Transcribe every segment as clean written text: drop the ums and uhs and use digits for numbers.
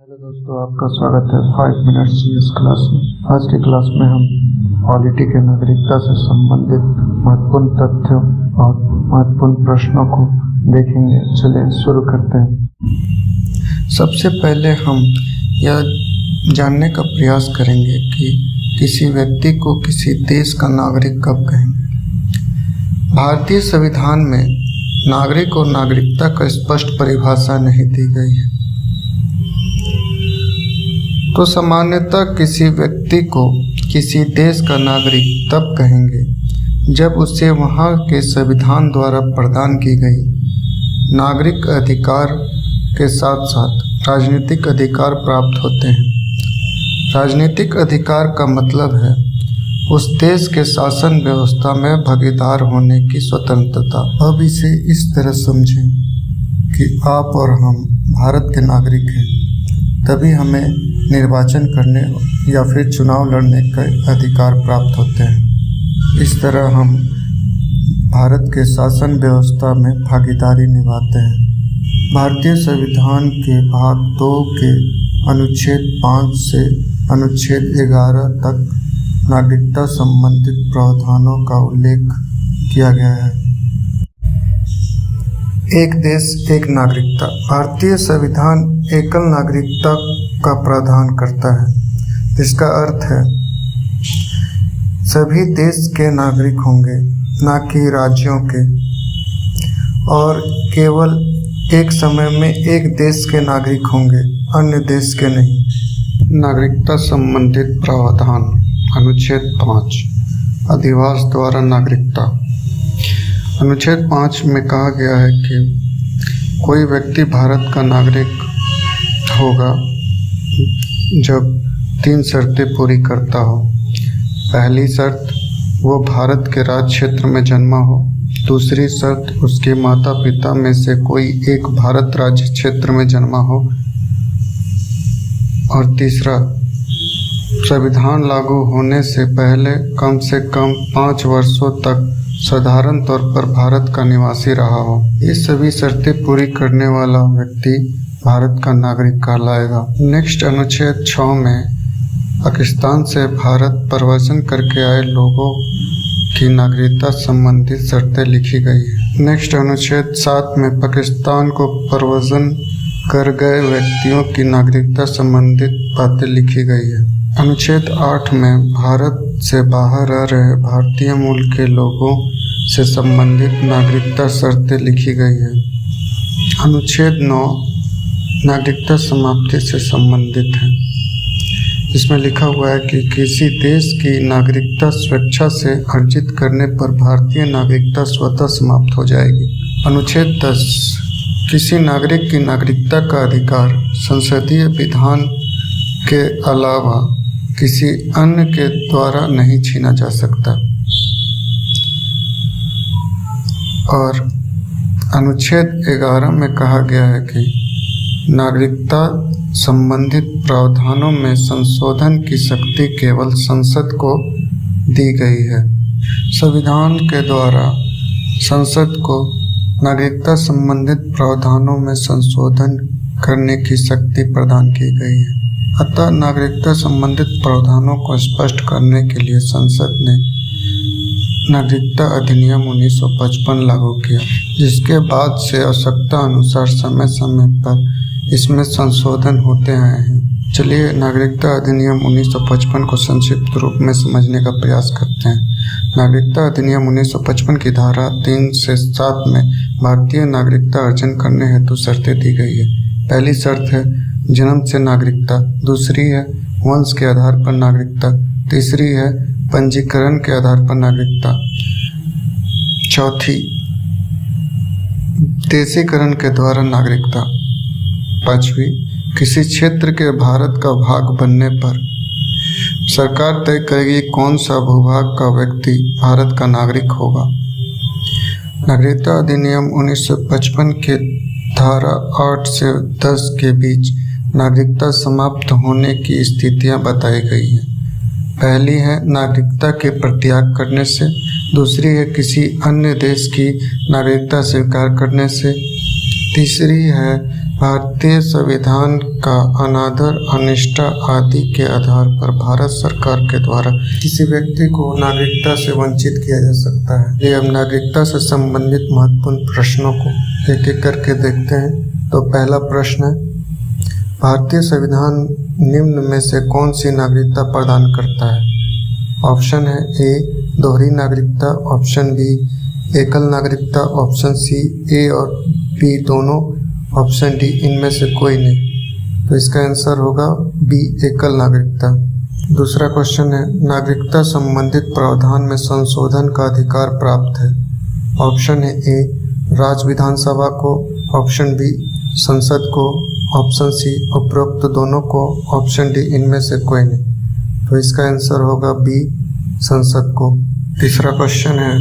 Hello दोस्तों, आपका स्वागत है 5 मिनट CS क्लास में। आज की क्लास में हम पॉलिटी के नागरिकता से संबंधित महत्वपूर्ण तथ्यों और महत्वपूर्ण प्रश्नों को देखेंगे। चलिए शुरू करते हैं। सबसे पहले हम यह जानने का प्रयास करेंगे कि किसी व्यक्ति को किसी देश का नागरिक कब कहेंगे। भारतीय संविधान में नागरिक और नागरिकता का स्पष्ट परिभाषा नहीं दी गई है, तो सामान्यतः किसी व्यक्ति को किसी देश का नागरिक तब कहेंगे जब उसे वहाँ के संविधान द्वारा प्रदान की गई नागरिक अधिकार के साथ साथ राजनीतिक अधिकार प्राप्त होते हैं। राजनीतिक अधिकार का मतलब है उस देश के शासन व्यवस्था में भागीदार होने की स्वतंत्रता। अब इसे इस तरह समझें कि आप और हम भारत के नागरिक हैं, तभी हमें निर्वाचन करने या फिर चुनाव लड़ने का अधिकार प्राप्त होते हैं। इस तरह हम भारत के शासन व्यवस्था में भागीदारी निभाते हैं। भारतीय संविधान के भाग 2 के अनुच्छेद 5 से अनुच्छेद 11 तक नागरिकता संबंधित प्रावधानों का उल्लेख किया गया है। एक देश एक नागरिकता। भारतीय संविधान एकल नागरिकता का प्रावधान करता है, जिसका अर्थ है सभी देश के नागरिक होंगे, न कि राज्यों के, और केवल एक समय में एक देश के नागरिक होंगे, अन्य देश के नहीं। नागरिकता संबंधित प्रावधान। अनुच्छेद 5 अधिवास द्वारा नागरिकता। अनुच्छेद 5 में कहा गया है कि कोई व्यक्ति भारत का नागरिक होगा जब 3 शर्तें पूरी करता हो। पहली शर्त, वो भारत के राज्य क्षेत्र में जन्मा हो। दूसरी शर्त, उसके माता पिता में से कोई एक भारत राज्य क्षेत्र में जन्मा हो। और तीसरा, संविधान लागू होने से पहले कम से कम 5 वर्षों तक साधारण तौर पर भारत का निवासी रहा हो। ये सभी शर्तें पूरी करने वाला व्यक्ति भारत का नागरिक कहलाएगा। नेक्स्ट, अनुच्छेद 6 में पाकिस्तान से भारत प्रवासन करके आए लोगों की नागरिकता संबंधित शर्तें लिखी गई है। नेक्स्ट, अनुच्छेद 7 में पाकिस्तान को प्रवासन कर गए व्यक्तियों की नागरिकता संबंधित बातें लिखी गई है। अनुच्छेद 8 में भारत से बाहर रह रहे भारतीय मूल के लोगों से संबंधित नागरिकता शर्तें लिखी गई है। अनुच्छेद 9 नागरिकता समाप्ति से संबंधित है। इसमें लिखा हुआ है कि किसी देश की नागरिकता स्वेच्छा से अर्जित करने पर भारतीय नागरिकता स्वतः समाप्त हो जाएगी। अनुच्छेद 10 किसी नागरिक की नागरिकता का अधिकार संसदीय विधान के अलावा किसी अन्य के द्वारा नहीं छीना जा सकता। और अनुच्छेद 11 में कहा गया है कि नागरिकता संबंधित प्रावधानों में संशोधन की शक्ति केवल संसद को दी गई है। संविधान के द्वारा संसद को नागरिकता संबंधित प्रावधानों में संशोधन करने की शक्ति प्रदान की गई है। अतः नागरिकता संबंधित प्रावधानों को स्पष्ट करने के लिए संसद ने नागरिकता अधिनियम 1955 लागू किया, जिसके बाद से आवश्यकता अनुसार समय समय पर इसमें संशोधन होते आए हैं। चलिए नागरिकता अधिनियम 1955 को संक्षिप्त रूप में समझने का प्रयास करते हैं। नागरिकता अधिनियम 1955 की धारा 3 से 7 में भारतीय नागरिकता अर्जन करने हेतु शर्तें दी गई है। पहली शर्त है जन्म से नागरिकता। दूसरी है वंश के आधार पर नागरिकता। तीसरी है पंजीकरण के आधार पर नागरिकता। चौथी, देशीकरण के द्वारा नागरिकता। पांचवी, किसी क्षेत्र के भारत का भाग बनने पर सरकार तय करेगी कौन सा भूभाग का व्यक्ति भारत का नागरिक होगा। नागरिकता अधिनियम 1955 के धारा 8 से 10 के बीच नागरिकता समाप्त होने की स्थितियां बताई गई हैं। पहली है नागरिकता के प्रत्याग करने से। दूसरी है किसी अन्य देश की नागरिकता स्वीकार करने से। तीसरी है भारतीय संविधान का अनादर, अनिष्टा आदि के आधार पर भारत सरकार के द्वारा किसी व्यक्ति को नागरिकता से वंचित किया जा सकता है। ये अब नागरिकता से संबंधित महत्वपूर्ण प्रश्नों को एक एक करके देखते हैं। तो पहला प्रश्न है, भारतीय संविधान निम्न में से कौन सी नागरिकता प्रदान करता है? ऑप्शन है ए दोहरी नागरिकता, ऑप्शन बी एकल नागरिकता, ऑप्शन सी ए और बी दोनों, ऑप्शन डी इनमें से कोई नहीं। तो इसका आंसर होगा बी एकल नागरिकता। दूसरा क्वेश्चन है, नागरिकता संबंधित प्रावधान में संशोधन का अधिकार प्राप्त है। ऑप्शन है ए राज्य विधानसभा को, ऑप्शन बी संसद को, ऑप्शन सी उपरोक्त दोनों को, ऑप्शन डी इनमें से कोई नहीं। तो इसका आंसर होगा बी संसद को। तीसरा क्वेश्चन है,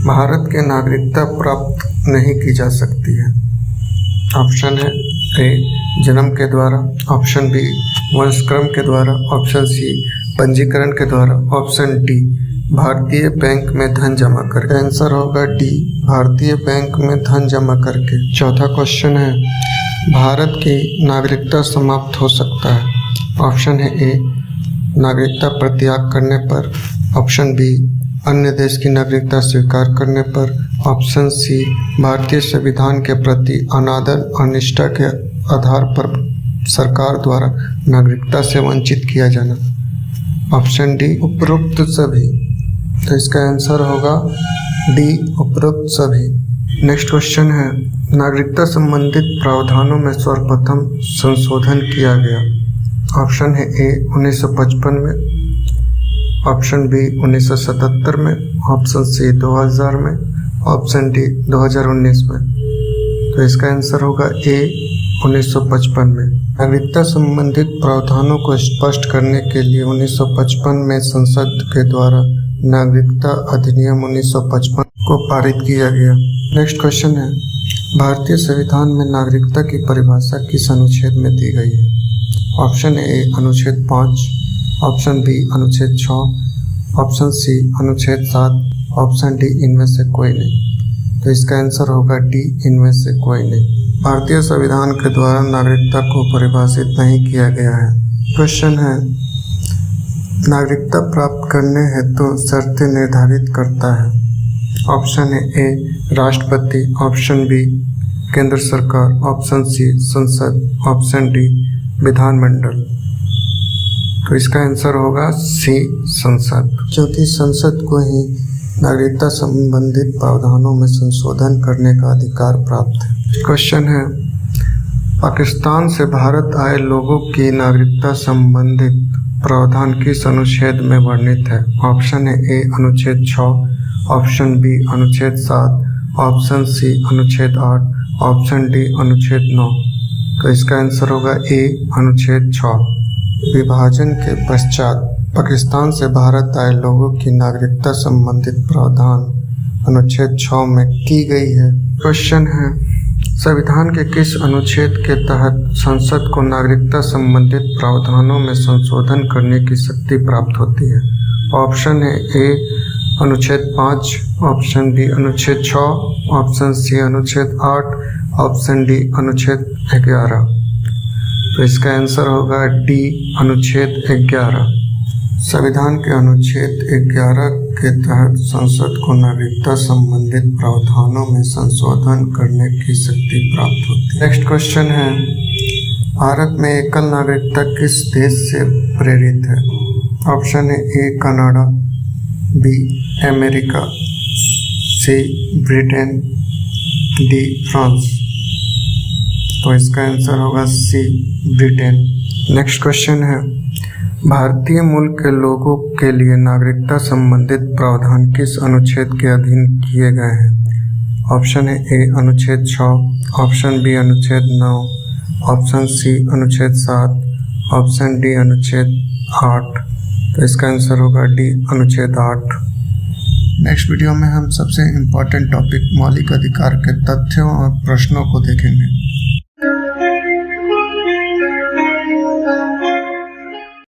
भारत के नागरिकता प्राप्त नहीं की जा सकती है। ऑप्शन है ए जन्म के द्वारा, ऑप्शन बी वंशक्रम के द्वारा, ऑप्शन सी पंजीकरण के द्वारा, ऑप्शन डी भारतीय बैंक में धन जमा करके। आंसर होगा डी भारतीय बैंक में धन जमा करके। चौथा क्वेश्चन है, भारत की नागरिकता समाप्त हो सकता है। ऑप्शन है ए नागरिकता प्रत्याग करने पर, ऑप्शन बी अन्य देश की नागरिकता स्वीकार करने पर, ऑप्शन सी भारतीय संविधान के प्रति अनादर, अनिष्टा के आधार पर सरकार द्वारा नागरिकता से वंचित किया जाना, ऑप्शन डी उपरोक्त सभी। तो इसका आंसर होगा डी उपरोक्त सभी। नेक्स्ट क्वेश्चन है, नागरिकता संबंधित प्रावधानों में सर्वप्रथम संशोधन किया गया। ऑप्शन है ए 1955 में, ऑप्शन बी 1977 में, ऑप्शन सी 2000 में, ऑप्शन डी 2019 में। तो इसका आंसर होगा ए 1955 में। नागरिकता संबंधित प्रावधानों को स्पष्ट करने के लिए 1955 में संसद के द्वारा नागरिकता अधिनियम 1955 को पारित किया गया। नेक्स्ट क्वेश्चन है, भारतीय संविधान में नागरिकता की परिभाषा किस अनुच्छेद में दी गई है? ऑप्शन ए अनुच्छेद 5, ऑप्शन बी अनुच्छेद 6, ऑप्शन सी अनुच्छेद 7, ऑप्शन डी इनमें से कोई नहीं। तो इसका आंसर होगा डी इनमें से कोई नहीं। भारतीय संविधान के द्वारा नागरिकता को परिभाषित नहीं किया गया है। क्वेश्चन है, नागरिकता प्राप्त करने हेतु शर्तें निर्धारित करता है। ऑप्शन है ए राष्ट्रपति, ऑप्शन बी केंद्र सरकार, ऑप्शन सी संसद, ऑप्शन डी विधानमंडल। तो इसका आंसर होगा सी संसद, क्योंकि संसद को ही नागरिकता संबंधित प्रावधानों में संशोधन करने का अधिकार प्राप्त है। क्वेश्चन है, पाकिस्तान से भारत आए लोगों की नागरिकता संबंधित प्रावधान किस अनुच्छेद में वर्णित है? ऑप्शन है ए अनुच्छेद 6, ऑप्शन बी अनुच्छेद 7, ऑप्शन सी अनुच्छेद 8, ऑप्शन डी अनुच्छेद 9। तो इसका आंसर होगा ए अनुच्छेद 6। विभाजन के पश्चात पाकिस्तान से भारत आए लोगों की नागरिकता संबंधित प्रावधान अनुच्छेद 6 में की गई है। क्वेश्चन है, संविधान के किस अनुच्छेद के तहत संसद को नागरिकता संबंधित प्रावधानों में संशोधन करने की शक्ति प्राप्त होती है? ऑप्शन है ए अनुच्छेद 5, ऑप्शन बी अनुच्छेद 6, ऑप्शन सी अनुच्छेद 8, ऑप्शन डी अनुच्छेद 11। तो इसका आंसर होगा डी अनुच्छेद 11। संविधान के अनुच्छेद 11 के तहत संसद को नागरिकता संबंधित प्रावधानों में संशोधन करने की शक्ति प्राप्त होती है। नेक्स्ट क्वेश्चन है, भारत में एकल नागरिकता किस देश से प्रेरित है? ऑप्शन है A Canada, B America, C Britain, D France. तो इसका आंसर होगा सी ब्रिटेन। नेक्स्ट क्वेश्चन है, भारतीय मूल के लोगों के लिए नागरिकता संबंधित प्रावधान किस अनुच्छेद के अधीन किए गए हैं? ऑप्शन है ए अनुच्छेद 6, ऑप्शन बी अनुच्छेद 9, ऑप्शन सी अनुच्छेद 7, ऑप्शन डी अनुच्छेद 8। तो इसका आंसर होगा डी अनुच्छेद 8। नेक्स्ट वीडियो में हम सबसे इम्पोर्टेंट टॉपिक मौलिक अधिकार के तथ्यों और प्रश्नों को देखेंगे।